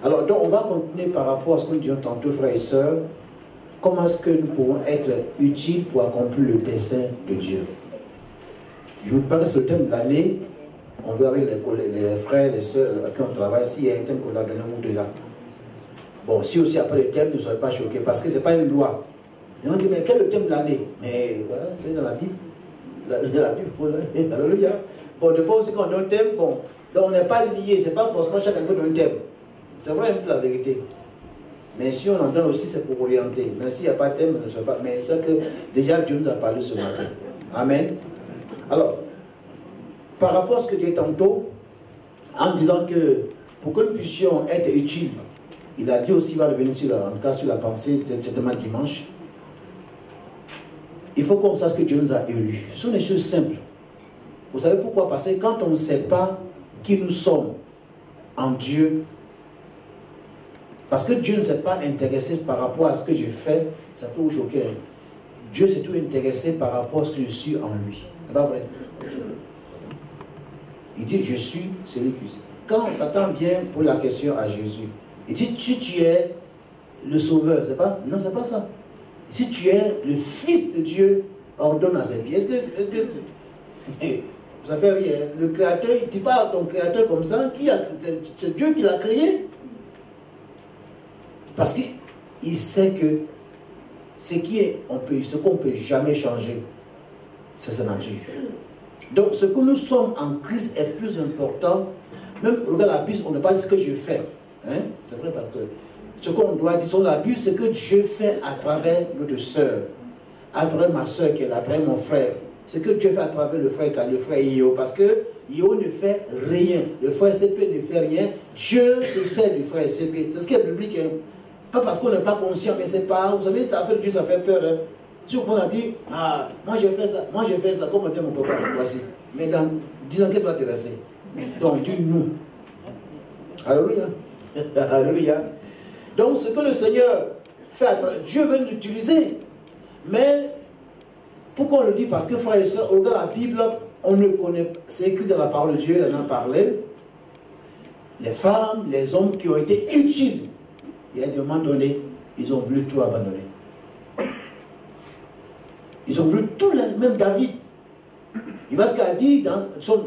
Alors, donc, on va continuer par rapport à ce que nous disions tantôt, frères et sœurs. Comment est-ce que nous pouvons être utiles pour accomplir le dessein de Dieu? Je vous parle de ce thème de l'année. On veut avec les frères, les sœurs avec qui on travaille, s'il y a un thème qu'on a donné ou de là. Bon, si aussi après le thème, ne soyez pas choqués, parce que ce n'est pas une loi. Et on dit, mais quel est le thème de l'année? Mais voilà, c'est dans la Bible. Dans la Bible, alléluia. Bon, des fois aussi quand on donne un thème, bon, donc on n'est pas lié, c'est pas forcément chaque année qu'on donne un thème. C'est vrai, la vérité. Mais si on en donne aussi, c'est pour orienter. Mais s'il n'y a pas de thème, je ne sais pas. Mais c'est que déjà Dieu nous a parlé ce matin. Amen. Alors, par rapport à ce que Dieu dit tantôt, en disant que pour que nous puissions être utiles, il a dit aussi, il va revenir sur en tout cas sur la pensée, certainement dimanche, il faut qu'on sache que Dieu nous a élus. Ce sont des choses simples. Vous savez pourquoi? Parce que quand on ne sait pas qui nous sommes en Dieu, parce que Dieu ne s'est pas intéressé par rapport à ce que j'ai fait, ça peut vous choquer. Dieu s'est tout intéressé par rapport à ce que je suis en lui. C'est pas vrai? Il dit, je suis celui qui suis. Quand Satan vient pour la question à Jésus, il dit, tu es le sauveur, c'est pas? Non, c'est pas ça. Si tu es le fils de Dieu, ordonne à ses pieds. Est-ce que ça fait rien? Le créateur, il ne dit pas à ton créateur comme ça, c'est Dieu qui l'a créé. Parce qu'il sait que ce qu'on ne peut jamais changer, c'est sa nature. Donc ce que nous sommes en Christ est plus important. Même regarde la Bible, on ne parle pas de ce que je fais. Hein? C'est vrai, pasteur. Ce qu'on doit dire sur la Bible, c'est que Dieu fait à travers notre soeur, à travers ma soeur qui est là, à travers mon frère. Ce que Dieu fait à travers le frère Io, parce que Io ne fait rien. Le frère CP ne fait rien. Dieu se sert du frère CP. C'est ce qui est biblique. Hein? Pas parce qu'on n'est pas conscient, mais c'est pas. Vous savez, ça fait Dieu, ça fait peur. Hein? Si on a dit, ah, moi j'ai fait ça, comme on dit mon papa, voici. Mais dans 10 ans, qu'est-ce qui va te rester? Donc Dieu nous. Alléluia. Alléluia. Donc ce que le Seigneur fait, Dieu veut nous utiliser. Mais pourquoi on le dit? Parce que frères et sœurs, au regard de la Bible, on ne connaît pas. C'est écrit dans la parole de Dieu, elle en a parlé. Les femmes, les hommes qui ont été utiles. Et à un moment donné, ils ont voulu tout abandonner. Ils ont voulu tout, même David. Il va ce qu'il a dit dans son.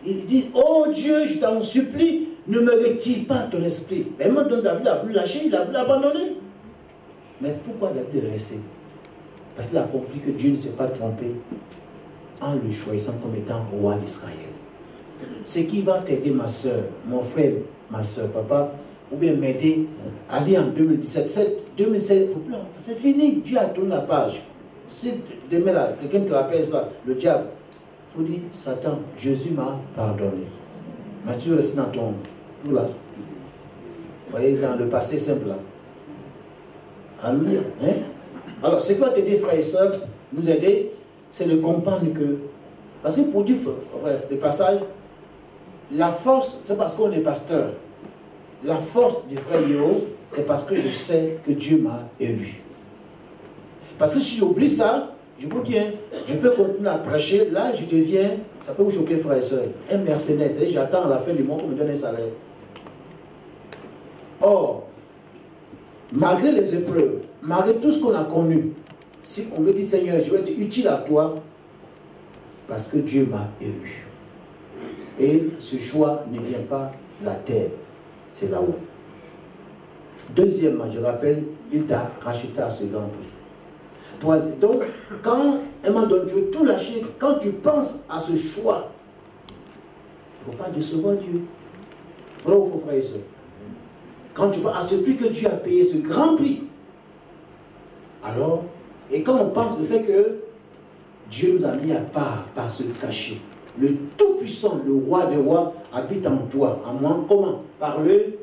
Il dit, oh Dieu, je t'en supplie, ne me retire pas ton esprit. Mais maintenant, David a voulu lâcher, il a voulu abandonner. Mais pourquoi David est resté? Parce qu'il a compris que Dieu ne s'est pas trompé en le choisissant comme étant roi d'Israël. Ce qui va t'aider, ma soeur, mon frère, ma soeur, papa, ou bien m'aider à dire en 2017, 2016, c'est fini, Dieu a tourné la page. Si demain, là, quelqu'un te rappelle ça, le diable, il faut dire, Satan, Jésus m'a pardonné. Mais tu restes dans ton... Tout là. Vous voyez, dans le passé simple là. Alléluia. Hein? Alors, ce que va t'aider, frères et sœurs, nous aider, c'est de comprendre que... Parce que pour dire, frère, le passage, la force, c'est parce qu'on est pasteur. La force du frère Yeo, c'est parce que je sais que Dieu m'a élu. Parce que si j'oublie ça, je vous dis, je peux continuer à prêcher, là je deviens, ça peut vous choquer frère et soeur, un mercenaire, c'est-à-dire j'attends à la fin du mois qu'on me donne un salaire. Or, malgré les épreuves, malgré tout ce qu'on a connu, si on veut dire Seigneur, je vais être utile à toi, parce que Dieu m'a élu. Et ce choix ne vient pas de la terre, c'est là-haut. Deuxièmement, je rappelle, il t'a racheté à ce grand prix. Troisième, donc, quand un moment donné, tu veux tout lâcher, quand tu penses à ce choix, il ne faut pas décevoir Dieu. Voilà où il faut, frère et soeur. Quand tu penses à ce prix que Dieu a payé, ce grand prix, alors, et quand on pense au fait que Dieu nous a mis à part par ce cachet, le Tout-Puissant, le Roi des Rois, habite en toi, en moi, comment? Par le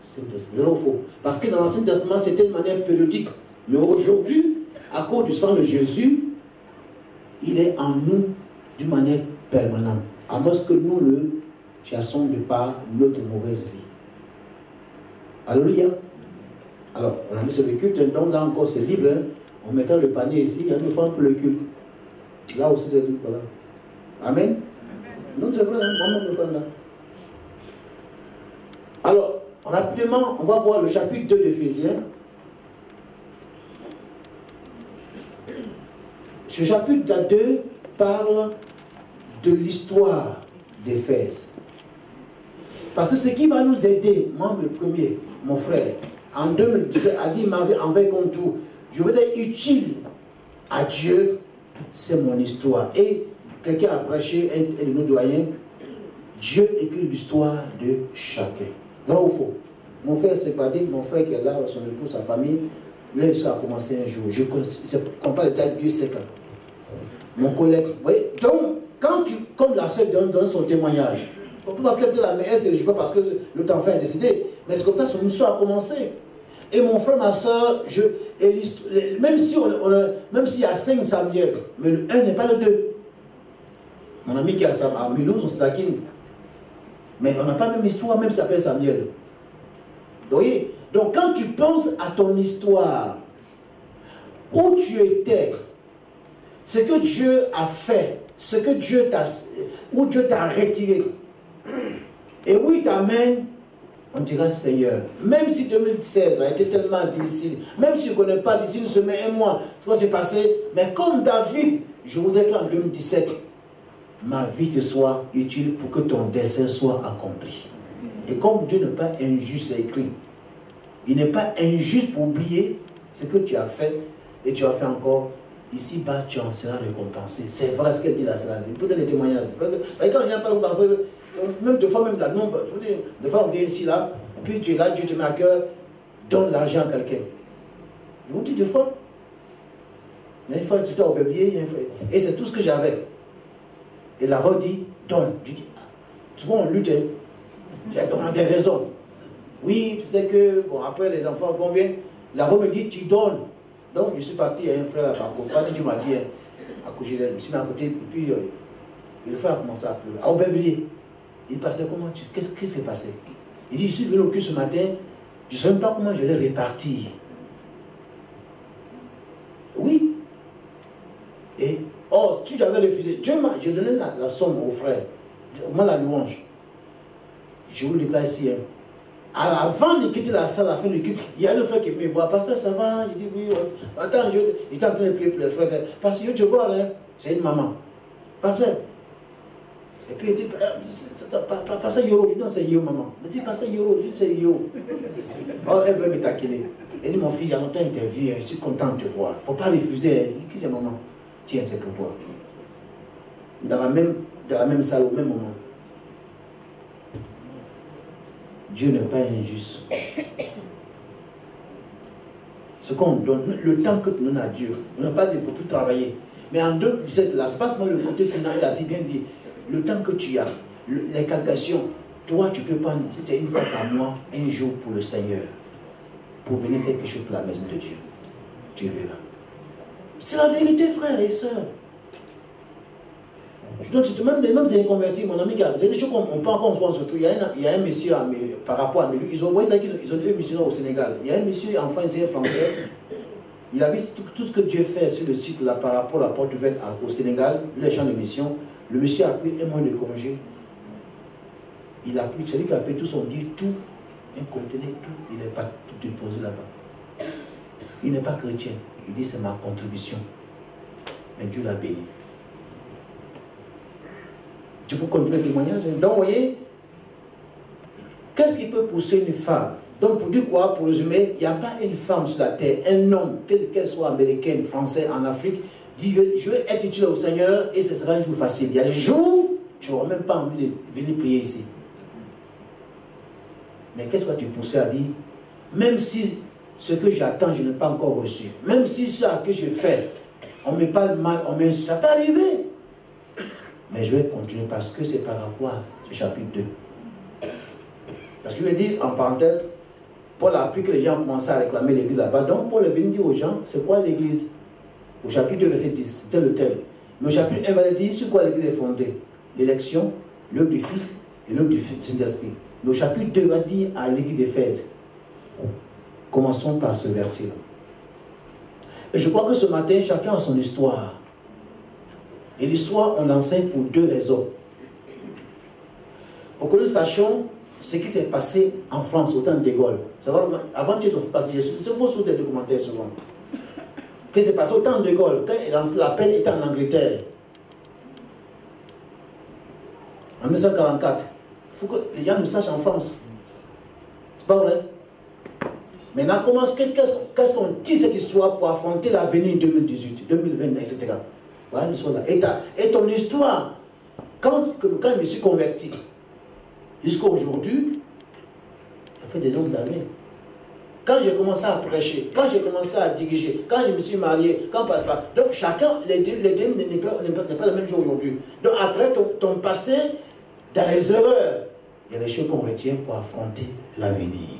Saint-Testament. Parce que dans l'Ancien Testament, c'était de manière périodique. Mais aujourd'hui, à cause du sang de Jésus, il est en nous d'une manière permanente. À moins que nous le chassons de par notre mauvaise vie. Alléluia. Alors, on a mis sur le culte, donc là encore c'est libre. Hein. On mettra le panier ici, il y a une fois pour le culte. Là aussi c'est libre. Voilà. Amen. Non, c'est vrai, hein, moi-même le fais là. Alors, rapidement, on va voir le chapitre 2 d'Éphésiens. Ce chapitre 2 parle de l'histoire d'Éphèse. Parce que ce qui va nous aider, moi le premier, mon frère, en 2017, a dit envers comme tout, je veux être utile à Dieu, c'est mon histoire. Et quelqu'un a prêché, un de nos doyens, Dieu écrit l'histoire de chacun. Vrai ou faux? Mon frère Sépadik, mon frère qui est là, son épouse, sa famille, là, ça a commencé un jour. Je comprends le détail, Dieu sait quand. Mon collègue, oui. Donc, quand tu, comme la sœur donne son témoignage, parce qu'elle était là, mais elle ne se réjouit pas parce que l'autre enfant est décédé. Mais c'est comme ça que son histoire a commencé. Et mon frère, ma soeur, même s'il y a 5 Samuel, mais le 1 n'est pas le 2. Mon ami qui est à Mulhouse, on se taquine. Mais on n'a pas la même histoire, même si ça s'appelle Samuel. Vous voyez? Donc quand tu penses à ton histoire, où tu étais, ce que Dieu a fait, ce que Dieu t'a, où Dieu t'a retiré, et où il t'amène, on dira Seigneur, même si 2016 a été tellement difficile, même si je ne connais pas d'ici une semaine, un mois, ce qui s'est passé, mais comme David, je voudrais qu'en 2017, ma vie te soit utile pour que ton dessein soit accompli. Et comme Dieu n'est pas injuste, c'est écrit, il n'est pas injuste pour oublier ce que tu as fait, et tu as fait encore, ici-bas, tu en seras récompensé. C'est vrai ce qu'elle dit là, c'est la vie. Pour donner des témoignages. Et quand il n'y a pas même des fois, même la nombre, des fois on vient ici, là, et puis tu es là, Dieu te met à cœur, donne l'argent à quelqu'un. Je vous dis des fois, il y a une fois, j'étais au bébier, et c'est tout ce que j'avais. Et la voix dit, donne. Je dis, souvent on lutte, on a des raisons. Oui, tu sais que, bon, après les enfants conviennent, la voix me dit, tu donnes. Donc je suis parti, il y a un frère là-bas, tu m'as dit, à coucher, je me suis mis à côté, et puis le frère a commencé à pleurer. À Aubervilliers, il passait comment? Qu'est-ce qui s'est passé? Il dit, je suis venu au culte ce matin, je ne sais même pas comment je l'ai réparti. Oui. Et, oh, tu avais refusé. J'ai donné la somme au frère, moi la louange. Je vous le déclare ici, avant de quitter la salle, à la fin du culte, il y a le frère qui me voit. Pasteur, ça va? Je dis oui. Attends, j'étais en train de prier pour les frères. Parce que je te vois, hein, c'est une maman. Pasteur. Et puis il dit, Pasteur Yoro, je dis non, c'est Yo, maman. Il dit, Pasteur Yoro, je dis c'est Yo. Oh, elle veut me taquiner. Elle dit, mon fils, il y a longtemps que tu es vu, je suis content de te voir. Il ne faut pas refuser. Qui c'est maman? Tiens, c'est pour toi. Dans la même salle, au même moment. Dieu n'est pas injuste. Ce qu'on donne, le temps que tu donnes à Dieu, on n'a pas dit qu'il ne faut plus travailler. Mais en 2017, là, c'est pas seulement le côté final, il a si bien dit, le temps que tu as, les calculations, toi tu peux prendre, si c'est une fois par mois, un jour pour le Seigneur, pour venir faire quelque chose pour la maison de Dieu. Tu verras. C'est la vérité, frères et sœurs. Donc, même des convertis, mon ami, c'est des choses qu'on peut encore se voir surtout. Il y a un monsieur par rapport à Mélu, ils ont deux missionnaires au Sénégal. Il y a un monsieur en France et un français. Il a vu tout ce que Dieu fait sur le site là par rapport à la porte ouverte au Sénégal, les champs de mission. Le monsieur a pris un mois de congé. Il a pris, celui qui a pris tout son billet, tout, un conteneur, tout, il n'est pas tout déposé là-bas. Il n'est pas chrétien. Il dit c'est ma contribution. Mais Dieu l'a béni. Tu peux continuer le témoignage. Donc, vous voyez, qu'est-ce qui peut pousser une femme? Donc, pour dire quoi? Pour résumer, il n'y a pas une femme sur la terre, un homme, quel qu'elle soit américaine, français, en Afrique, dit je vais être utile au Seigneur et ce sera un jour facile. Il y a des jours où tu n'auras même pas envie de venir prier ici. Mais qu'est-ce que tu poussais à dire? Même si ce que j'attends, je n'ai pas encore reçu, même si ce que je fais, on me parle mal, ça peut arriver. Mais je vais continuer parce que c'est par rapport à ce chapitre 2. Parce que je vais dire en parenthèse, Paul a appris que les gens ont commencé à réclamer l'église là-bas. Donc Paul est venu dire aux gens, c'est quoi l'église? Au chapitre 2, verset 10, c'était le thème. Mais au chapitre 1, verset 10, sur quoi l'église est fondée? L'élection, l'œuvre du Fils et l'œuvre du Saint-Esprit. Mais au chapitre 2, il va dire à l'église d'Éphèse. Commençons par ce verset-là. Et je crois que ce matin, chacun a son histoire. Et l'histoire, on l'enseigne pour deux raisons. Pour que nous sachions ce qui s'est passé en France au temps de Gaulle. Avant que ça se passe, c'est vos sources de documentaires souvent. Que c'est passé au temps de Gaulle, quand l'appel était en Angleterre. En 1944. Il faut que les gens le sachent en France. C'est pas vrai? Maintenant, qu'est-ce qu'on dit cette histoire pour affronter l'avenir 2018, 2020, etc. Voilà l'histoire là. Et ton histoire, quand je me suis converti, jusqu'à aujourd'hui, ça fait des hommes d'années. Quand j'ai commencé à prêcher, quand j'ai commencé à diriger, quand je me suis marié, quand papa. Donc chacun, les deux n'est pas le même jour aujourd'hui. Donc après ton passé, dans les erreurs, il y a des choses qu'on retient pour affronter l'avenir.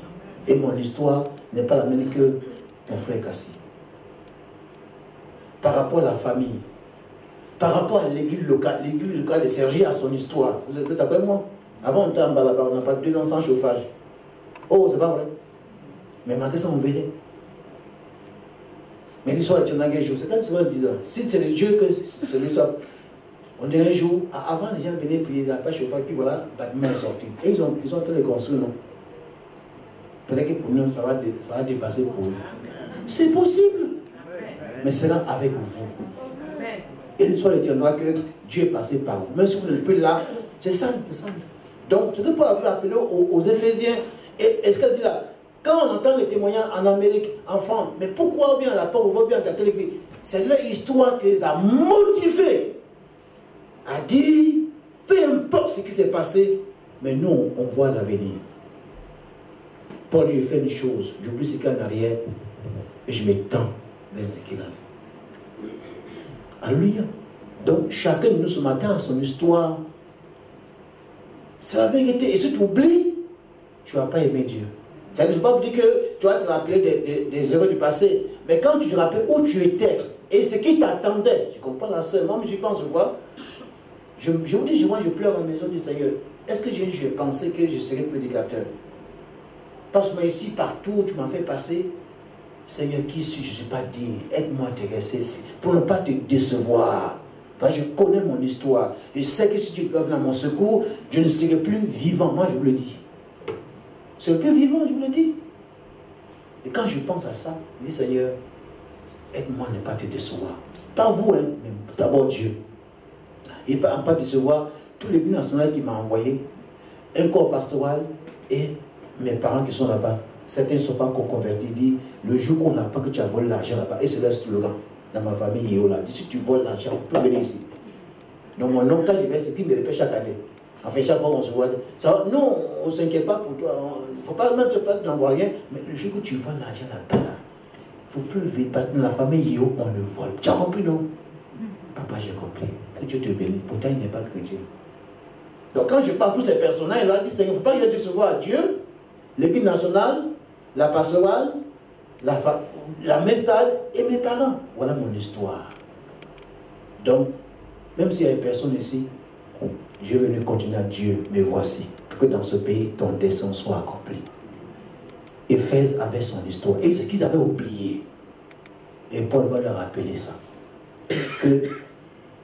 Et mon histoire n'est pas la même que mon frère Kassi. Par rapport à la famille, par rapport à l'église locale de Sergi a son histoire. Vous êtes d'accord avec moi? Avant, on était en bas là-bas, on n'a pas 2 ans sans chauffage. Oh, c'est pas vrai. Mais malgré ça, on venait. Mais l'histoire de Tchanagé, c'est quand tu vas dire, si c'est le Dieu que c'est lui ça. On est un jour, avant les gens venaient prier, ils n'avaient pas chauffage, puis voilà, la bâtiment est sorti. Et ils ont en train de construire, non? Peut-être que pour nous, ça va dépasser pour eux. C'est possible. Mais c'est là avec vous. Et l'histoire retiendra que Dieu est passé par vous. Même si vous n'êtes plus là, c'est simple, c'est simple. Donc, ce que Paul a voulu appeler aux Éphésiens, et ce qu'elle dit là, quand on entend les témoignages en Amérique, en France, mais pourquoi bien la porte, on voit bien la télé, c'est leur histoire qui les a motivés à dire, peu importe ce qui s'est passé, mais nous, on voit l'avenir. Paul lui fait une chose, j'oublie ce qu'il y a en arrière, et je m'étends vers ce qu'il a. Alléluia. Donc, chacun de nous ce matin a son histoire. C'est la vérité. Et si tu oublies, tu ne vas pas aimer Dieu. Ça ne veut pas dire que tu vas te rappeler des erreurs du passé. Mais quand tu te rappelles où tu étais et ce qui t'attendait, tu comprends la sœur. Moi, je pense quoi? Je vous dis, moi, je pleure à la maison du Seigneur. Est-ce que j'ai pensé que je serais prédicateur? Parce que ici, partout, tu m'as fait passer. Seigneur, qui suis-je? Je ne suis pas digne. Aide-moi à te rester pour ne pas te décevoir. Parce que je connais mon histoire. Je sais que si tu peux venir à mon secours, je ne serai plus vivant. Moi, je vous le dis. Je ne serai plus vivant, je vous le dis. Et quand je pense à ça, je dis, Seigneur, aide-moi à ne pas te décevoir. Pas vous, hein, mais d'abord Dieu. Et ne pas décevoir tous les binationaux qui m'ont envoyé, un corps pastoral et mes parents qui sont là-bas. Certains ne sont pas encore convertis. Ils disent, le jour qu'on n'a pas que tu as volé l'argent là-bas, et c'est là le slogan. Dans ma famille, il y a là. Si tu voles l'argent, on peut venir ici. Donc mon oncle, quand il vient, c'est qu'il me répète chaque année. Enfin, chaque fois qu'on se voit, ça va, non, on ne s'inquiète pas pour toi. Il ne faut pas même te n'envoie rien. Mais le jour que tu voles l'argent là-bas, il ne faut plus venir. Parce que dans la famille Yéo, on le vole. Tu as compris, non? Papa, j'ai compris. Que Dieu te bénisse. Pourtant, il n'est pas chrétien. Donc quand je parle de tous ces personnages, il leur dit, il ne faut pas que je décevoir à Dieu, l'église nationale, la pastorale, la mestade et mes parents. Voilà mon histoire. Donc, même s'il y a une personne ici, je vais venir continuer à Dieu, mais voici, que dans ce pays, ton dessein soit accompli. Éphèse avait son histoire. Et ce qu'ils avaient oublié. Et Paul va leur rappeler ça. Que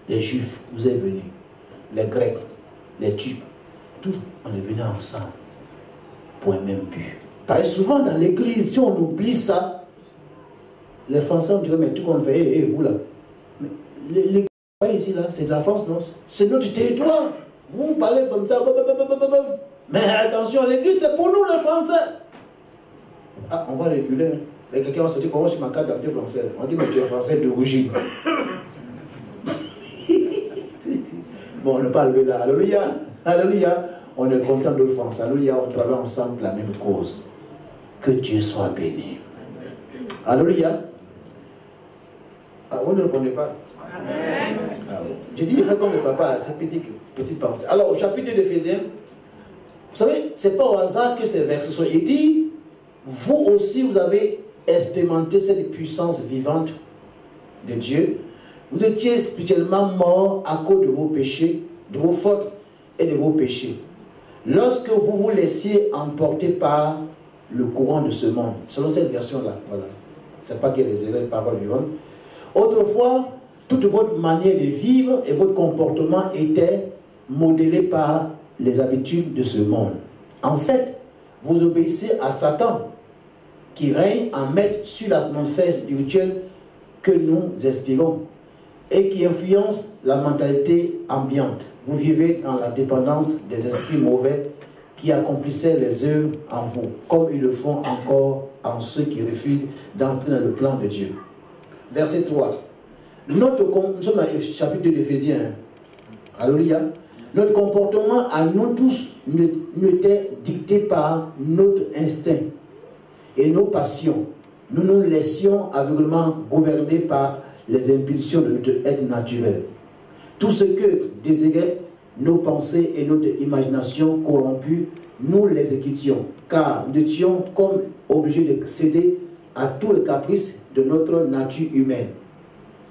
les Juifs, vous êtes venus, les Grecs, les Turcs, tous, on est venus ensemble pour un même but. Parce que souvent dans l'église, si on oublie ça, les Français on dirait, mais tout qu'on fait, hé, vous là. Mais l'église ici, là, c'est de la France, non? C'est notre territoire. Vous parlez comme ça, mais attention, l'église c'est pour nous les Français. Ah, on va réguler. Et quelqu'un va se dire, comment je suis ma carte d'identité française? On dit, mais tu es français d'origine. Bon, on ne parle pas là. Alléluia. Alléluia. On est content de France. Alléluia. On travaille ensemble la même cause. Que Dieu soit béni. Alléluia. Ah, vous ne répondez pas? Amen. Ah, bon. J'ai dit, il fait comme le papa, cette petite pensée. Alors, au chapitre d'Éphésiens, vous savez, ce n'est pas au hasard que ces versets sont. Il dit, vous aussi, vous avez expérimenté cette puissance vivante de Dieu. Vous étiez spirituellement morts à cause de vos péchés, de vos fautes et de vos péchés. Lorsque vous vous laissiez emporter par le courant de ce monde, selon cette version-là, voilà. C'est pas qu'il y a des erreurs de paroles vivantes. Autrefois, toute votre manière de vivre et votre comportement était modélé par les habitudes de ce monde. En fait, vous obéissez à Satan, qui règne en maître sur l'atmosphère spirituelle que nous inspirons et qui influence la mentalité ambiante. Vous vivez dans la dépendance des esprits mauvais qui accomplissaient les œuvres en vous, comme ils le font encore en ceux qui refusent d'entrer dans le plan de Dieu. Verset 3. Nous sommes dans le chapitre 2 d'Éphésiens. Alléluia. Notre comportement à nous tous n'était dicté par notre instinct et nos passions. Nous nous laissions aveuglément gouverner par les impulsions de notre être naturel. Tout ce que désiraient nos pensées et notre imagination corrompue, nous les exécutions, car nous étions comme obligés de céder à tous les caprices de notre nature humaine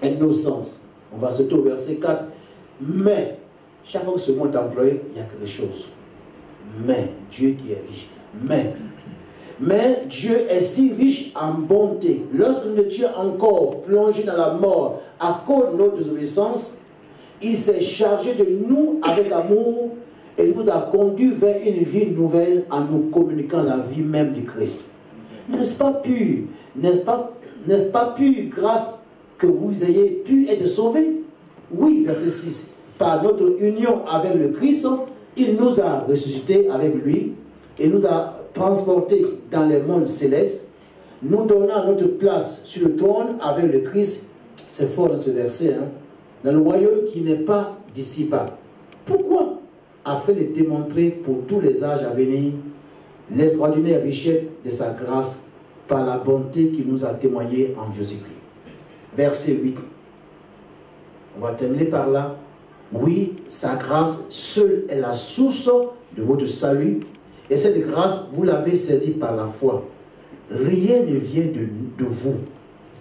et nos sens. On va sauter au verset 4. Mais, chaque fois que ce mot est employé, il y a quelque chose. Mais, Dieu qui est riche. Mais Dieu est si riche en bonté. Lorsque nous étions encore plongés dans la mort à cause de notre désobéissance, il s'est chargé de nous avec amour et nous a conduits vers une vie nouvelle en nous communiquant la vie même du Christ. N'est-ce pas pur? N'est-ce pas pur grâce que vous ayez pu être sauvés? Oui, verset 6. Par notre union avec le Christ, il nous a ressuscités avec lui et nous a transportés dans les mondes célestes, nous donnant notre place sur le trône avec le Christ. C'est fort dans ce verset, hein? Dans le royaume qui n'est pas d'ici-bas. Pourquoi? Afin de démontrer pour tous les âges à venir l'extraordinaire richesse de sa grâce par la bonté qu'il nous a témoignée en Jésus-Christ. Verset 8. On va terminer par là. Oui, sa grâce seule est la source de votre salut. Et cette grâce, vous l'avez saisie par la foi. Rien ne vient de vous.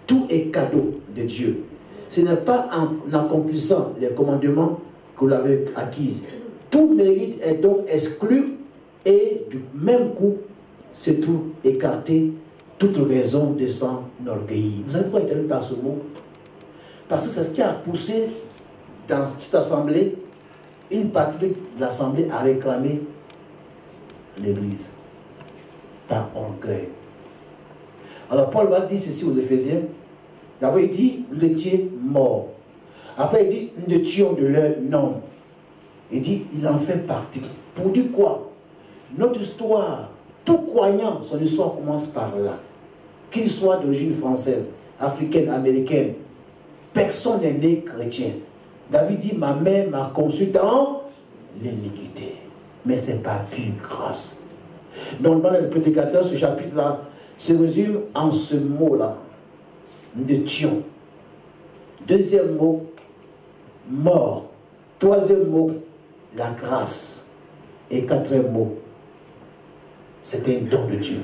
Tout est cadeau de Dieu. Ce n'est pas en accomplissant les commandements que vous l'avez acquis. Tout mérite est donc exclu et du même coup, c'est tout écarté. Toute raison de s'enorgueillir. Vous savez pourquoi il termine par ce mot? Parce que c'est ce qui a poussé dans cette assemblée, une partie de l'assemblée a réclamé l'Église par orgueil. Alors Paul va dire ceci aux Éphésiens. D'abord il dit, nous étions morts. Après il dit, nous étions de leur nom. Il dit, il en fait partie. Pour dire quoi? Notre histoire, tout croyant, son histoire commence par là. Qu'il soit d'origine française, africaine, américaine, personne n'est né chrétien. David dit, ma mère m'a conçu dans l'iniquité. Mais ce n'est pas pure grâce. Donc dans le prédicateur, ce chapitre-là se résume en ce mot-là. Nous étions. Deuxième mot, mort. Troisième mot, la grâce. Et quatrième mot, c'est un don de Dieu.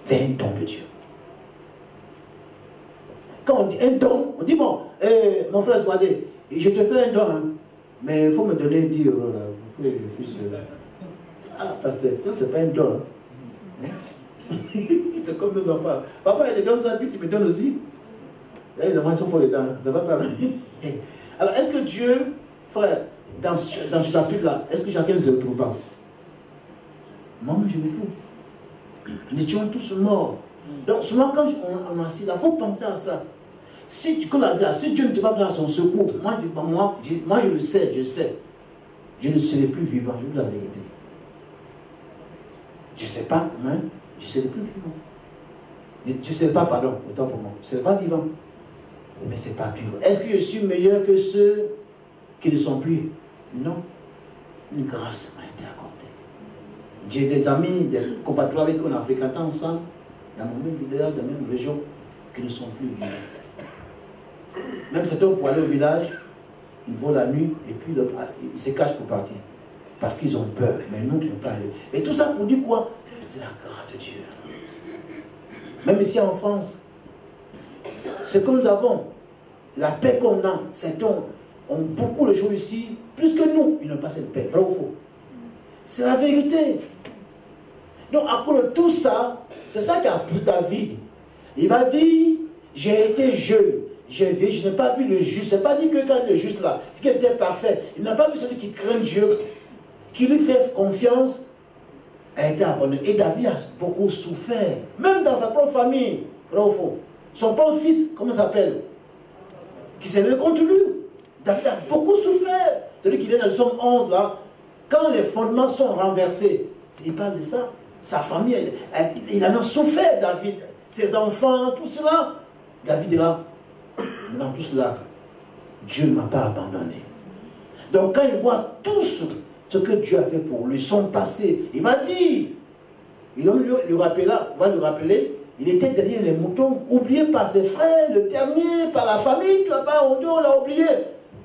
C'est un don de Dieu. Quand on dit un don, on dit bon, mon frère Swadé, je te fais un don, hein, mais il faut me donner 10 € là, pour que je puisse. Ah, pasteur, ça c'est pas un don. Hein. C'est comme nos enfants. Papa, il te donne ça, puis tu me donnes aussi. Là, les enfants sont forts dedans. C'est pas ça. Alors, est-ce que Dieu, frère, dans ce chapitre-là, est-ce que chacun ne se retrouve pas? Moi, je me trouve. Nous étions tous morts. Donc, souvent, quand on est assis là, il faut penser à ça. Si Dieu ne te va pas dans son secours, moi, je le sais, je sais. Je ne serai plus vivant, je vous dis la vérité. Je ne sais pas, mais je ne serai plus vivant. Je ne serai pas, pardon, autant pour moi. Je ne serai pas vivant. Mais ce n'est pas pur. Est-ce que je suis meilleur que ceux qui ne sont plus? Non. Une grâce m'a été accordée. J'ai des amis, des compatriotes avec qui on a fréquenté ensemble, dans mon même village, dans la même région, qui ne sont plus vivants. Même certains, pour aller au village, ils vont la nuit et puis ils se cachent pour partir. Parce qu'ils ont peur. Mais nous, on ne peut pas aller. Et tout ça pour dire quoi? C'est la grâce de Dieu. Même ici en France, ce que nous avons, la paix qu'on a, certains ont beaucoup de choses ici, plus que nous, ils n'ont pas cette paix. Vrai ou faux? C'est la vérité. Donc à cause de tout ça, c'est ça qui a pris David. Il va dire, j'ai été jeune, j'ai vu, je n'ai pas vu le juste. Ce n'est pas dit que quand le juste là, c'est qu'il était parfait. Il n'a pas vu celui qui craint Dieu, qui lui fait confiance a été abandonné. Et David a beaucoup souffert, même dans sa propre famille. Son propre fils, comment il s'appelle, qui s'est levé contre lui. David a beaucoup souffert. Celui qui est dans le psaume 11, là, quand les fondements sont renversés, il parle de ça. Sa famille, il en a souffert, David. Ses enfants, tout cela. David dira, dans tout cela, Dieu ne m'a pas abandonné. Donc quand il voit tout ce que Dieu a fait pour lui, son passé, il va dire, il va le rappeler, il était derrière les moutons, oublié par ses frères, le dernier, par la famille, tout là-bas, on l'a oublié.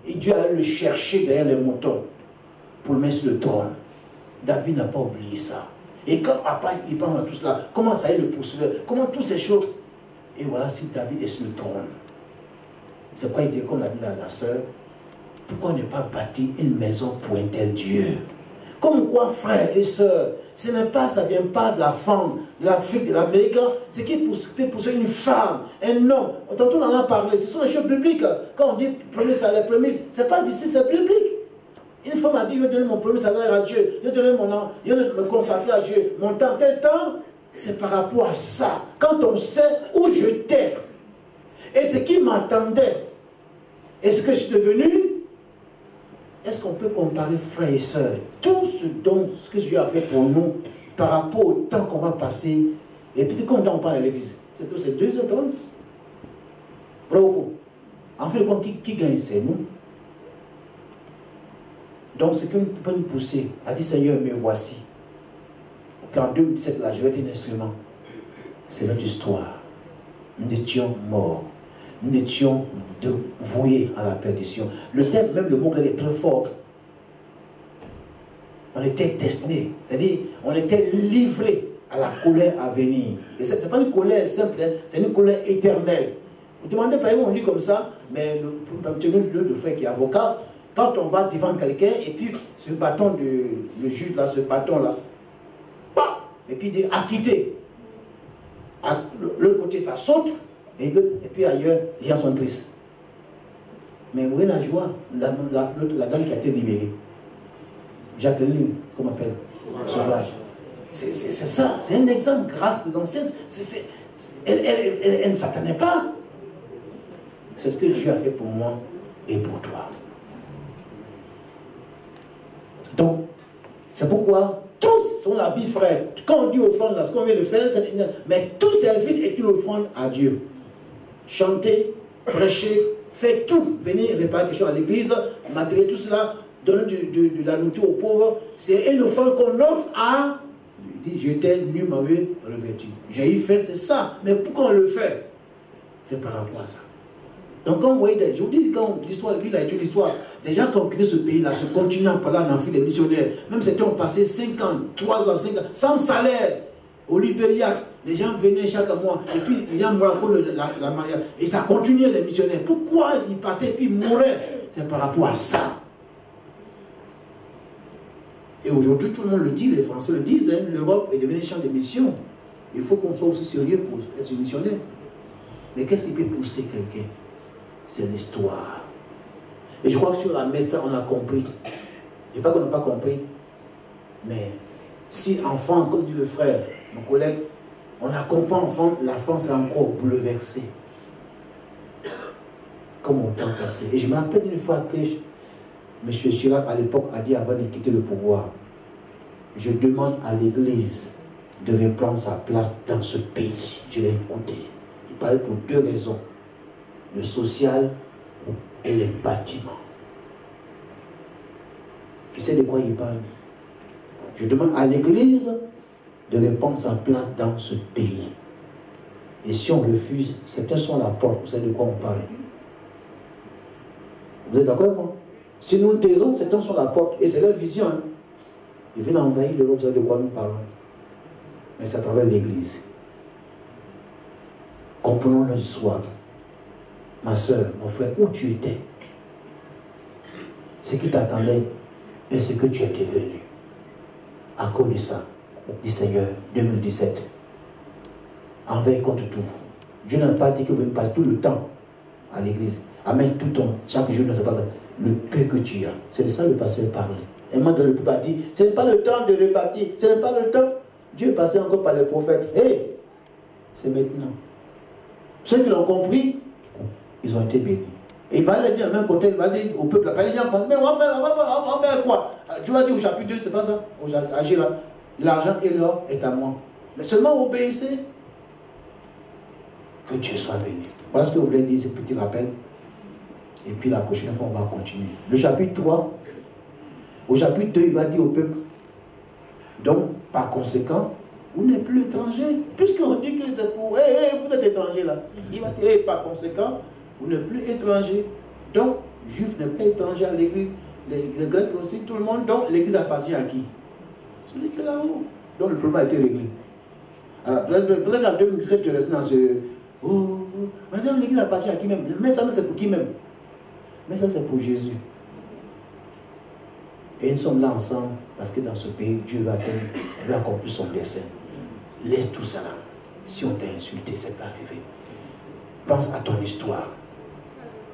Et Dieu allait le chercher derrière les moutons pour le mettre sur le trône. David n'a pas oublié ça. Et quand après il parle à tout cela, comment ça y est le poursuivre, comment toutes ces choses. Et voilà si David est sur le trône. C'est pourquoi il dit, comme l'a dit la sœur, pourquoi ne pas bâtir une maison pour un tel Dieu? Comme quoi, frères et sœurs, ce n'est pas, ça ne vient pas de la femme, de l'Afrique, de l'Amérique, ce qui peut pousser une femme, un homme. Tantôt on en a parlé, ce sont les choses bibliques. Quand on dit premier salaire, c'est pas d'ici, c'est biblique. Une femme a dit, je vais donner mon premier salaire à Dieu, je vais donner mon nom, je vais me consacrer à Dieu, mon temps, tel temps, c'est par rapport à ça. Quand on sait où j'étais, et ce qui m'attendait, et ce que je suis devenu, est-ce qu'on peut comparer, frères et sœurs, tout ce que Dieu a fait pour nous, par rapport au temps qu'on va passer, et puis quand on parle à l'église, c'est que c'est 2 heures 30. Bravo. En fait, qui gagne, c'est nous. Donc, ce qui peut nous pousser à dire, Seigneur, me voici. Qu'en 2017, là, je vais être un instrument. C'est notre histoire. Nous étions morts. Nous étions voués à la perdition. Le thème, même le mot grec est très fort. On était destinés. C'est-à-dire, on était livrés à la colère à venir. Et ce n'est pas une colère simple, hein, c'est une colère éternelle. Vous demandez par exemple, on lit comme ça, mais le frère qui est avocat, quand on va devant quelqu'un, et puis ce bâton, le juge là, ce bâton-là, et puis il dit acquitté. L'autre côté, ça saute, et puis ailleurs, les gens sont tristes. Mais vous voyez la joie, la dame qui a été libérée. Jacqueline, comment on appelle? Sauvage. C'est ça, c'est un exemple grâce aux anciens. Elle ne s'attendait pas. C'est ce que Dieu a fait pour moi et pour toi. Donc, c'est pourquoi tous sont la vie, frère. Quand on dit offrande, là, ce qu'on vient de faire, mais tout service est une offrande à Dieu. Chanter, prêcher, faire tout, venir réparer quelque chose à l'église, matériel, tout cela, donner de la nourriture aux pauvres, c'est une offrande qu'on offre à. Il dit, j'étais nu, m'avait revêtu. J'ai eu faim, c'est ça. Mais pourquoi on le fait? C'est par rapport à ça. Donc, quand vous voyez, je vous dis, quand l'histoire, lui, il a étudié l'histoire, les gens qui ont quitté ce pays-là, ce continent, par là, en Afrique, les missionnaires, même certains ont passé 5 ans, 3 ans, 5 ans, sans salaire, au Libéria, les gens venaient chaque mois, et puis les gens mouraient pour la mariage, et ça continuait les missionnaires. Pourquoi ils partaient et puis ils mouraient? C'est par rapport à ça. Et aujourd'hui, tout le monde le dit, les Français le disent, hein, l'Europe est devenue un champ de mission. Il faut qu'on soit aussi sérieux pour être missionnaire. Mais qu'est-ce qui peut pousser quelqu'un? C'est l'histoire. Et je crois que sur la messe, on a compris. Je ne dis pas qu'on n'a pas compris. Mais si en France, comme dit le frère, mon collègue, on a compris en France, la France est encore bouleversée. Comme au temps passé. Et je me rappelle une fois que M. Chirac, à l'époque, a dit avant de quitter le pouvoir, je demande à l'Église de reprendre sa place dans ce pays. Je l'ai écouté. Il parlait pour 2 raisons. Le social et les bâtiments. Tu sais de quoi il parle? Je demande à l'Église de reprendre sa place dans ce pays. Et si on refuse, certains sont à la porte. Vous savez de quoi on parle? Vous êtes d'accord avec moi? Si nous taisons, certains sont à la porte. Et c'est leur vision. Hein? Ils veulent envahir l'Europe, vous savez de quoi nous parlons? Mais c'est à travers l'Église. Comprenons notre histoire. Ma soeur, mon frère, où tu étais? Ce qui t'attendait et ce que tu es devenu. À cause de ça, dit Seigneur, 2017, envers contre tout. Dieu n'a pas dit que vous ne passez tout le temps à l'église. Amène tout ton, chaque jour ne se passe le peu que tu as. C'est de ça que le pasteur parlait. Et moi, dans le peuple a dit, ce n'est pas le temps de repartir, ce n'est pas le temps. Dieu est passé encore par les prophètes. Hé, c'est maintenant. Ceux qui l'ont compris, ils ont été bénis. Et il va le dire, même côté, il va dire au peuple, mais on va faire quoi? Dieu a dit au chapitre 2, c'est pas ça, agir là. L'argent et l'or est à moi. Mais seulement obéissez. Que Dieu soit béni. Voilà ce que vous voulez dire, ce petit rappel. Et puis la prochaine fois, on va continuer. Le chapitre 3, au chapitre 2, il va dire au peuple, donc, par conséquent, vous n'êtes plus étranger. Puisqu'on dit que c'est pour... vous êtes étranger là. Il va dire, par conséquent, vous n'êtes plus étranger. Donc, juif n'est pas étranger à l'église. Les Grecs aussi, tout le monde. Donc, l'église appartient à qui? Celui qui est là-haut. Donc, le problème a été réglé. Alors, peut-être en 2017, tu restes dans ce... Madame, l'église appartient à qui même? Mais ça, c'est pour qui même? Mais ça, c'est pour Jésus. Et nous sommes là ensemble parce que dans ce pays, Dieu va accomplir son dessein. Laisse tout ça là. Si on t'a insulté, c'est pas arrivé. Pense à ton histoire.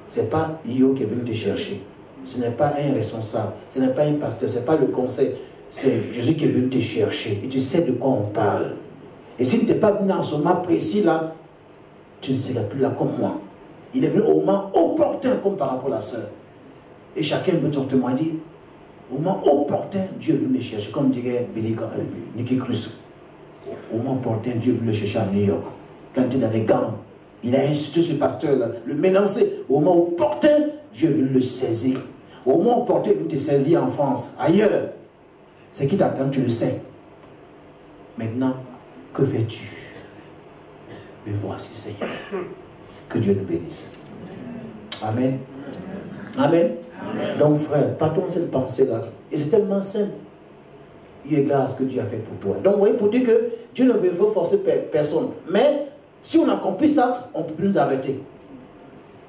Ce n'est pas Io qui est venu te chercher. Ce n'est pas un responsable. Ce n'est pas un pasteur. Ce n'est pas le conseil. C'est Jésus qui est venu te chercher. Et tu sais de quoi on parle. Et s'il ne t'est pas venu en ce moment précis là, tu ne seras plus là comme moi. Il est venu au moment opportun comme par rapport à la sœur. Et chacun veut son témoin dire, au moment opportun, Dieu est venu me chercher. Comme dirait Nicky Cruz. Au moment opportun, Dieu est venu le chercher à New York. Quand il est dans les gangs, il a insulté ce pasteur-là, le menacer. Au moment opportun, Dieu est venu le saisir. Au moment opportun, il est venu te saisir en France, ailleurs. C'est qui t'attend, tu le sais. Maintenant, que fais-tu? Me voici, Seigneur. Que Dieu nous bénisse. Amen. Amen. Amen. Donc, frère, partons de cette pensée-là. Et c'est tellement simple. Il regarde ce que Dieu a fait pour toi. Donc, vous voyez, pour dire que Dieu ne veut forcer personne. Mais, si on accomplit ça, on ne peut plus nous arrêter.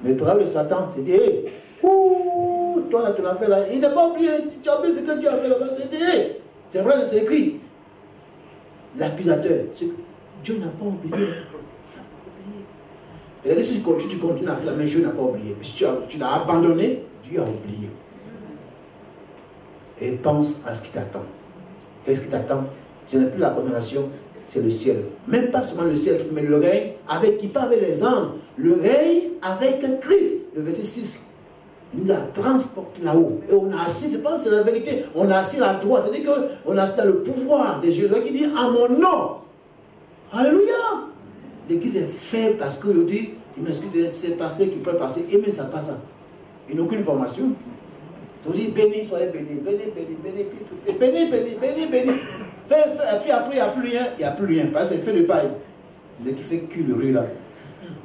Mais le travail de Satan, c'est de dire, hey, toi là, tu l'as fait là. Il n'a pas oublié. Tu as oublié ce que Dieu a fait là-bas. C'est vrai, c'est écrit. L'accusateur, Dieu n'a pas oublié. Et si tu continues à faire la même chose, Dieu n'a pas oublié. Mais si tu l'as abandonné, Dieu a oublié. Et pense à ce qui t'attend. Qu'est-ce qui t'attend? Ce n'est plus la condamnation, c'est le ciel. Même pas seulement le ciel, mais le règne avec qui? Pas avec les anges. Le règne avec Christ. Le verset 6. Il nous a transportés là-haut. Et on a assis, c'est la vérité. On a assis à droite. C'est-à-dire qu'on a assis dans le pouvoir de Jésus qui dit à mon nom. Alléluia. L'église est faible parce qu'aujourd'hui, il m'excuse, c'est le pasteur qui peut passer. Et même ça passe ça. Il n'a aucune formation. Il dit béni, soyez béni, béni, béni, béni, béni, béni, béni, béni. Et puis après, il n'y a plus rien. Il n'y a plus rien. Parce que c'est fait de paille. Mais qui fait cuire le riz là.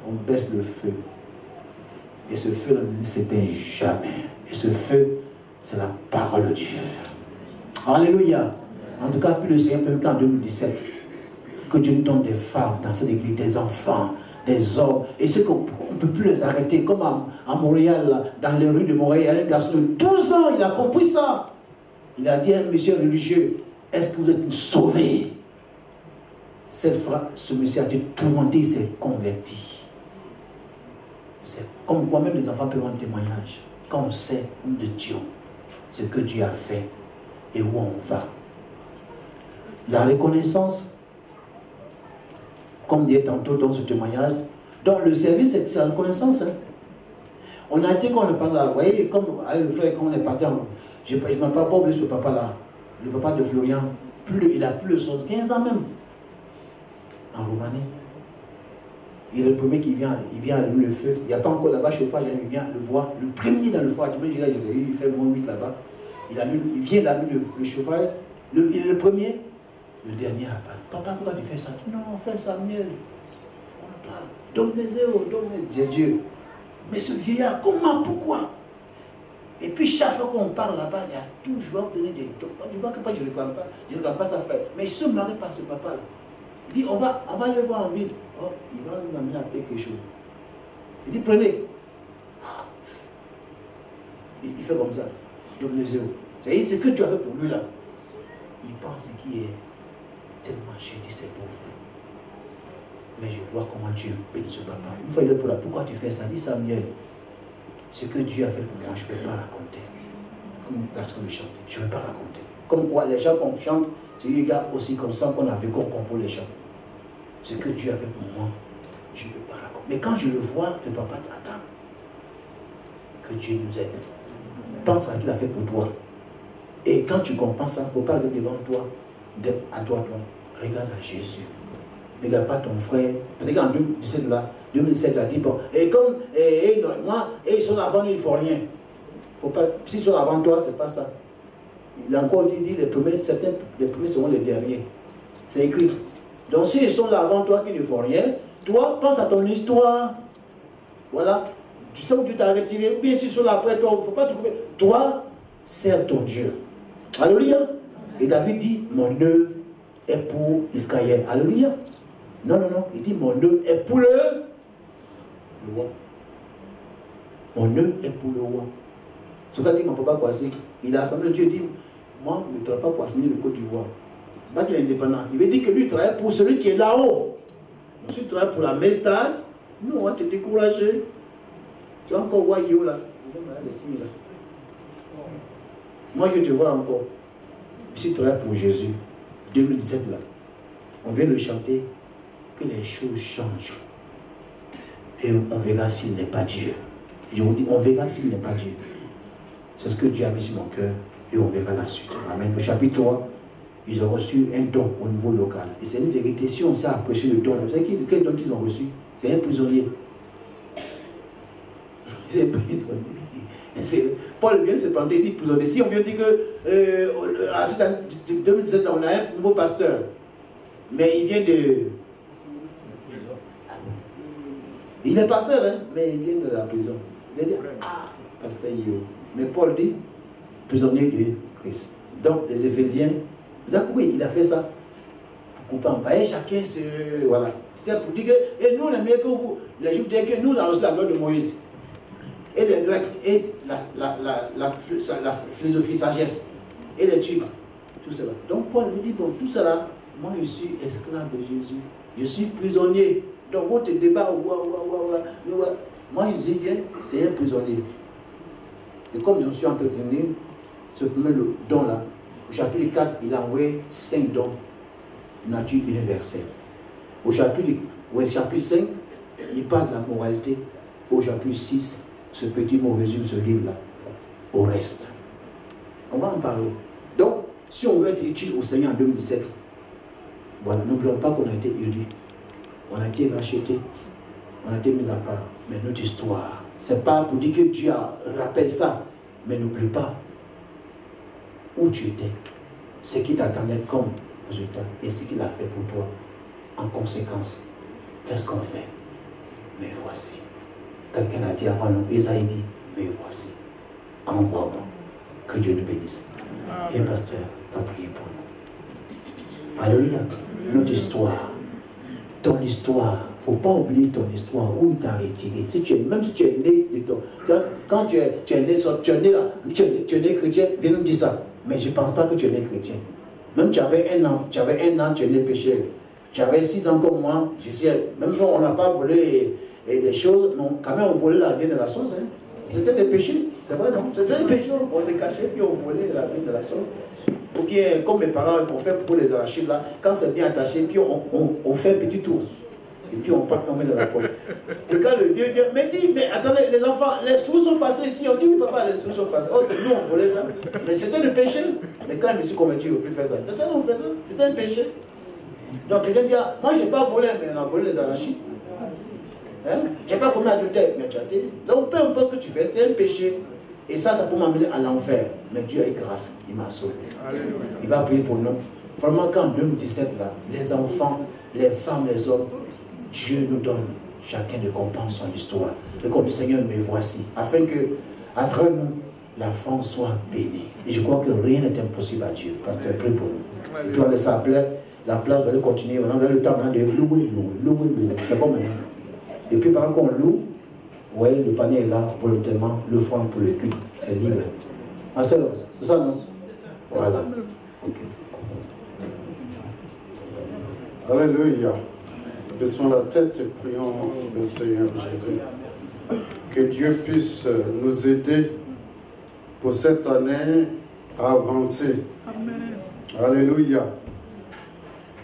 On baisse le feu. Et ce feu ne s'éteint jamais. Et ce feu, c'est la parole de Dieu. Alléluia. En tout cas, plus le Seigneur peut qu'en 2017. Que Dieu nous donne des femmes dans cette église, des enfants, des hommes. Et ceux qu'on ne peut plus les arrêter. Comme à Montréal, là, dans les rues de Montréal, il y a un garçon de 12 ans, il a compris ça. Il a dit à un monsieur religieux, est-ce que vous êtes sauvés? Ce monsieur a été tourmenté, il s'est converti. C'est comme moi-même les enfants peuvent rendre témoignage. Quand on sait où nous étions, ce que Dieu a fait et où on va. La reconnaissance, comme dit tantôt dans ce témoignage, donc le service c'est la reconnaissance. Hein. On a été quand on est parti là, vous voyez, comme le frère quand on est parti, je ne m'en parle pas oublier ce papa là, le papa de Florian, il a plus de 15 ans même, en Roumanie. Il est le premier qui vient allumer le feu. Il n'y a pas encore là-bas chauffage, il vient le bois. Le premier dans le foie, il fait moins 8 là-bas. Il vient d'allumer le chauffage. Il est le premier. Le dernier apparaît. Papa, pourquoi tu fais ça? Non, frère Samuel. On parle. Donne-les, Dieu. Mais ce vieillard, comment, pourquoi? Et puis chaque fois qu'on parle là-bas, il y a toujours obtenu des dons. Du moins que je ne réclame pas. Je ne réclame pas sa frère. Mais il se marie par ce papa-là. Il dit, on va le voir en ville. Oh, il va nous amener à payer quelque chose. Il dit, prenez. Il fait comme ça. Donne-les zéro. C'est ce que tu as fait pour lui là. Il pense qu'il est tellement chéri, c'est pauvre. Mais je vois comment Dieu bénit ce papa. Une fois il est pour là, pourquoi tu fais ça? Dit Samuel, ce que Dieu a fait pour moi, je ne peux pas raconter. comme lorsqu'on le chantait. Je ne vais pas raconter. Comme quoi, les gens qu'on chante, c'est des gars aussi comme ça qu'on a vu qu'on compose les chants. Ce que Dieu a fait pour moi, je ne peux pas raconter. Mais quand je le vois, je ne peux pas attendre. Que Dieu nous aide. Pense à ce qu'il a fait pour toi. Et quand tu comprends ça, il ne faut pas regarder devant toi, à toi. Regarde à Jésus. Ne regarde pas ton frère. Peut-être qu'en 2017, là, il a dit, bon, et comme, moi, ils sont avant nous, il ne faut rien. Faut pas, s'ils sont avant toi, ce n'est pas ça. Il a encore dit les premiers seront les derniers. C'est écrit. Donc s'ils sont là avant toi qui ne font rien, toi, pense à ton histoire. Voilà. Tu sais où tu t'as retiré. Bien s'ils sont là après toi, il ne faut pas te couper. Toi, sers ton Dieu. Alléluia. Et David dit, mon œuvre est pour Israël. Alléluia. Non. Il dit, mon œuvre est pour le roi. Mon œuvre est pour le roi. Ce qu'a dit mon papa Kwasi, il a assemblé Dieu, il dit, moi, je ne travaille pas pour assembler le Côte d'Ivoire. Ce n'est pas qu'il est indépendant. Il veut dire que lui, il travaille pour celui qui est là-haut. Donc, si tu travailles pour la Mestad, nous, on va te décourager. Tu vas encore voir Yo là. Moi, je te vois encore. Si tu travailles pour Jésus, 2017 là, on vient de chanter que les choses changent. Et on verra s'il n'est pas Dieu. Je vous dis, on verra s'il n'est pas Dieu. C'est ce que Dieu a mis sur mon cœur et on verra la suite. Amen. Au chapitre 3, ils ont reçu un don au niveau local. Et c'est une vérité. Si on sait apprécier le don, vous savez quel don qu'ils ont reçu? C'est un prisonnier. C'est un prisonnier. Paul vient se planter, il dit prisonnier. Si on vient dire que à 2017, on a un nouveau pasteur, mais il vient de. Il est pasteur, hein, mais il vient de la prison. Il dit, pasteur Yo. Mais Paul dit, prisonnier de Christ. Donc, les Éphésiens, vous avez compris, il a fait ça. Pour couper en bas. Et chacun se. Voilà. C'était pour dire que, et nous, on est mieux que vous. Les Juifs disaient que nous, on a reçu la loi de Moïse. Et les Grecs, et la philosophie, sagesse. Et les Turcs. Tout cela. Donc, Paul lui dit, bon, tout cela, moi, je suis esclave de Jésus. Je suis prisonnier. Donc, on te débat, moi, je dis, viens, c'est un prisonnier. Et comme je me suis entretenu, ce premier don-là, au chapitre 4, il a envoyé 5 dons, nature universelle. Au chapitre 5, il parle de la moralité. Au chapitre 6, ce petit mot résume ce livre-là. Au reste. On va en parler. Donc, si on veut être utile au Seigneur en 2017, voilà, n'oublions pas qu'on a été élus. On a été rachetés. On a été mis à part. Mais notre histoire, c'est pas pour dire que Dieu rappelle ça. Mais n'oublie pas où tu étais, ce qui t'attendait comme résultat et ce qu'il a fait pour toi. En conséquence, qu'est-ce qu'on fait? Mais voici. Quelqu'un a dit avant nous, Esaïe dit, mais voici. Envoie-moi. Que Dieu nous bénisse. Et pasteur, t'as prié pour nous. Alléluia. Notre histoire, ton histoire, il ne faut pas oublier ton histoire, où il t'a retiré. Si tu es, même si tu es né de ton. Quand tu es né chrétien, viens nous dire ça. Mais je ne pense pas que tu es né chrétien. Même tu avais un an, tu es né pécheur. Tu avais 6 ans comme moi, je sais, même si on n'a pas volé des choses, mais quand même on volait la vie de la sauce. Hein. C'était des péchés, c'est vrai, non? C'était des péchés, on s'est caché, puis on volait la vie de la sauce. Ou bien, comme mes parents ont fait pour les arachides là, quand c'est bien attaché, puis on fait un petit tour. Et puis on part, on met dans la poche. Et quand le vieux vient, mais dit, mais attendez, les enfants, les sous sont passés ici. On dit, oui papa, les sous sont passés. Oh, c'est nous, on volait ça. Mais c'était le péché. Mais quand je me suis converti, je ne peux plus faire ça. C'est ça, on fait ça. C'était un péché. Donc quelqu'un dit, moi je n'ai pas volé, mais on a volé les arachides. Hein? Je n'ai pas commis adultère, mais tu as été. Donc peu importe ce que tu fais, c'était un péché. Et ça peut m'amener à l'enfer. Mais Dieu a eu grâce, il m'a sauvé. Alléluia. Il va prier pour nous. Vraiment, qu'en 2017, là, les enfants, les femmes, les hommes, Dieu nous donne chacun de comprendre son histoire. Et qu'on dit, Seigneur, me voici. Afin que, après nous, la France soit bénie. Et je crois que rien n'est impossible à Dieu. Pasteur, prie pour nous. Et puis on laisse la place, vous allez continuer. Maintenant, vous avez le temps de louer. C'est bon maintenant. Et puis pendant qu'on loue, vous voyez, le panier est là, volontairement, le fond pour le culte. C'est libre. Ah, c'est ça, non? Voilà. Ok. Alléluia. Baissons la tête et prions le Seigneur Jésus. Que Dieu puisse nous aider pour cette année avancée. Amen. Alléluia.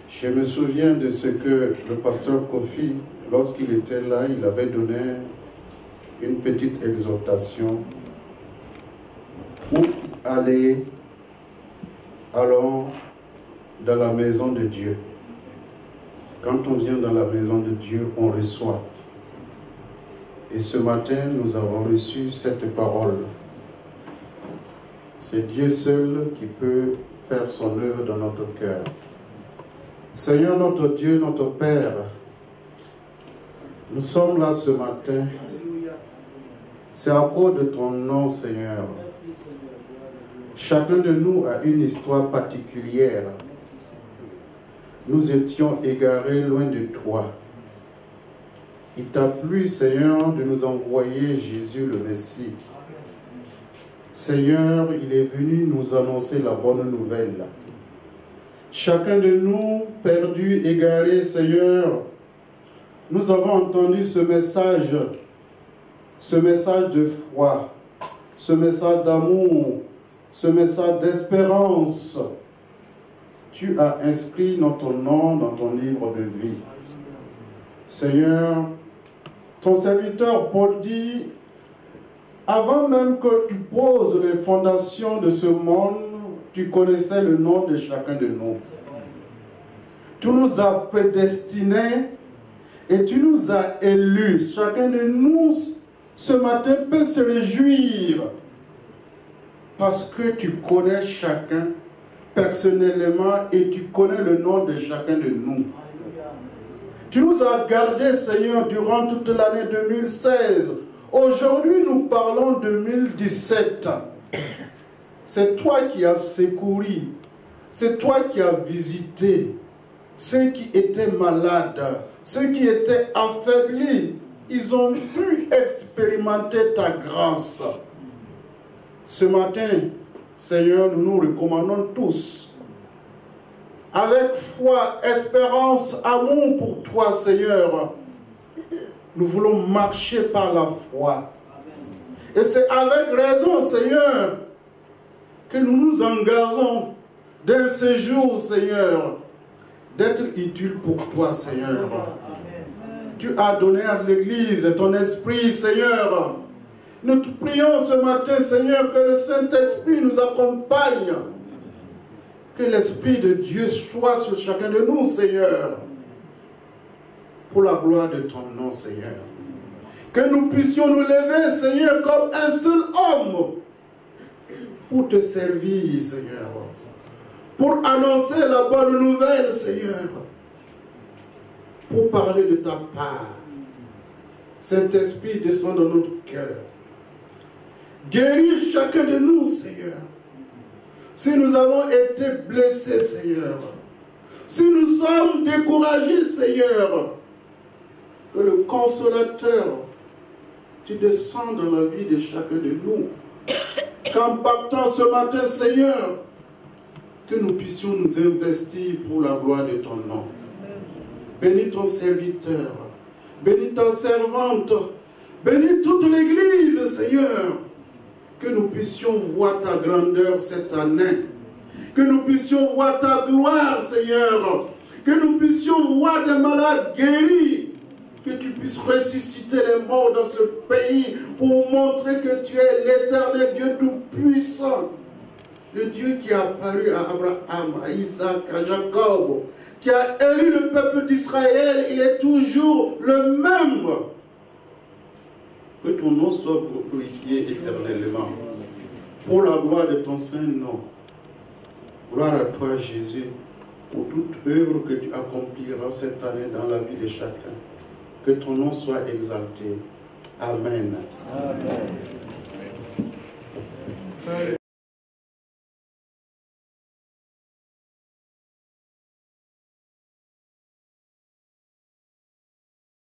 Je me souviens de ce que le pasteur Kofi, lorsqu'il était là, il avait donné une petite exhortation pour aller, allons dans la maison de Dieu. Quand on vient dans la maison de Dieu, on reçoit. Et ce matin, nous avons reçu cette parole. C'est Dieu seul qui peut faire son œuvre dans notre cœur. Seigneur notre Dieu, notre Père, nous sommes là ce matin. C'est à cause de ton nom, Seigneur. Chacun de nous a une histoire particulière. Nous étions égarés loin de toi. Il t'a plu, Seigneur, de nous envoyer Jésus le Messie. Seigneur, il est venu nous annoncer la bonne nouvelle. Chacun de nous, perdus, égarés, Seigneur, nous avons entendu ce message de foi, ce message d'amour, ce message d'espérance. Tu as inscrit notre nom dans ton livre de vie. Seigneur, ton serviteur Paul dit, avant même que tu poses les fondations de ce monde, tu connaissais le nom de chacun de nous. Tu nous as prédestinés et tu nous as élus. Chacun de nous, ce matin, peut se réjouir parce que tu connais chacun personnellement et tu connais le nom de chacun de nous. Tu nous as gardés, Seigneur, durant toute l'année 2016. Aujourd'hui, nous parlons 2017. C'est toi qui as secouru. C'est toi qui as visité ceux qui étaient malades, ceux qui étaient affaiblis. Ils ont pu expérimenter ta grâce. Ce matin, Seigneur, nous nous recommandons tous, avec foi, espérance, amour pour toi, Seigneur. Nous voulons marcher par la foi. Et c'est avec raison, Seigneur, que nous nous engageons d'un séjour, Seigneur, d'être utile pour toi, Seigneur. Tu as donné à l'Église ton esprit, Seigneur. Nous te prions ce matin, Seigneur, que le Saint-Esprit nous accompagne. Que l'Esprit de Dieu soit sur chacun de nous, Seigneur. Pour la gloire de ton nom, Seigneur. Que nous puissions nous lever, Seigneur, comme un seul homme. Pour te servir, Seigneur. Pour annoncer la bonne nouvelle, Seigneur. Pour parler de ta part. Saint-Esprit, descend dans notre cœur. Guéris chacun de nous, Seigneur. Si nous avons été blessés, Seigneur. Si nous sommes découragés, Seigneur. Que le consolateur, tu descends dans la vie de chacun de nous. Qu'en partant ce matin, Seigneur, que nous puissions nous investir pour la gloire de ton nom. Bénis ton serviteur, bénis ta servante, bénis toute l'Église, Seigneur. Que nous puissions voir ta grandeur cette année. Que nous puissions voir ta gloire, Seigneur. Que nous puissions voir des malades guéris. Que tu puisses ressusciter les morts dans ce pays pour montrer que tu es l'Éternel Dieu Tout-Puissant. Le Dieu qui a apparu à Abraham, à Isaac, à Jacob, qui a élu le peuple d'Israël, il est toujours le même. Que ton nom soit glorifié éternellement. Pour la gloire de ton Saint-Nom. Gloire à toi, Jésus, pour toute œuvre que tu accompliras cette année dans la vie de chacun. Que ton nom soit exalté. Amen. Amen.